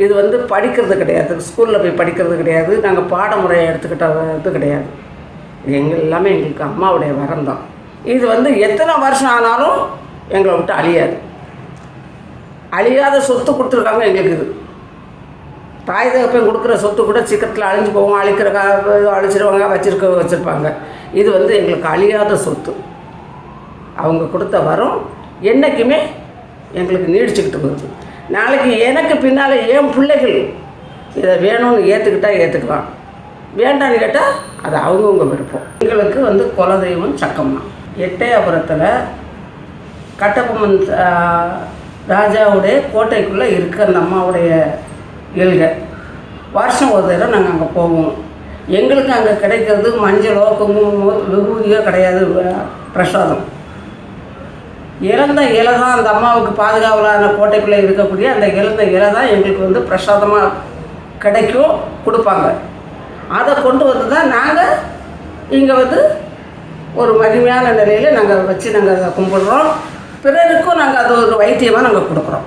இது வந்து படிக்கிறது கிடையாது, ஸ்கூலில் போய் படிக்கிறது கிடையாது, நாங்கள் பாடமுறையை எடுத்துக்கிட்ட இது கிடையாது. இது எல்லாமே எங்களுக்கு அம்மாவுடைய வரம் தான். இது வந்து எத்தனை வருஷம் ஆனாலும் எங்களை விட்டு அழியாது. அழியாத சொத்து கொடுத்துருக்காங்க எங்களுக்கு. இது தாய் தகப்பன் கொடுக்குற சொத்து கூட சீக்கிரத்தில் அழிஞ்சு போவோம், அழிச்சிருவாங்க, வச்சுருப்பாங்க. இது வந்து எங்களுக்கு அழியாத சொத்து. அவங்க கொடுத்த வரம் என்றைக்குமே எங்களுக்கு நீடிச்சுக்கிட்டு வருது. நாளைக்கு எனக்கு பின்னால் என் பிள்ளைகள் இதை வேணும்னு ஏற்றுக்கலாம், வேண்டான்னு கேட்டால் அது அவங்கவுங்க விருப்பம். எங்களுக்கு வந்து குலதெய்வம் சக்கம்மா. எட்டயபுரத்தில் கட்டபொம்மன் ராஜாவுடைய கோட்டைக்குள்ளே இருக்க அந்த அம்மாவுடைய எல்கை. வருஷம் ஒரு தடவை நாங்கள் அங்கே போவோம். எங்களுக்கு அங்கே கிடைக்கிறது மஞ்சளோ குங்குமமோ விபூதியோ கிடையாது, பிரசாதம். இழந்த இலை தான் அந்த அம்மாவுக்கு பாதுகாவலான கோட்டைக்குள்ளே இருக்கக்கூடிய அந்த இழந்த இலை தான் எங்களுக்கு வந்து பிரசாதமாக கிடைக்கும், கொடுப்பாங்க. அதை கொண்டு வந்து தான் நாங்கள் இங்கே வந்து ஒரு மகிமையான நிலையில் நாங்கள் வச்சு நாங்கள் கும்பிடுறோம். பிறருக்கும் நாங்கள் அது ஒரு வைத்தியமாக நாங்கள் கொடுக்குறோம்.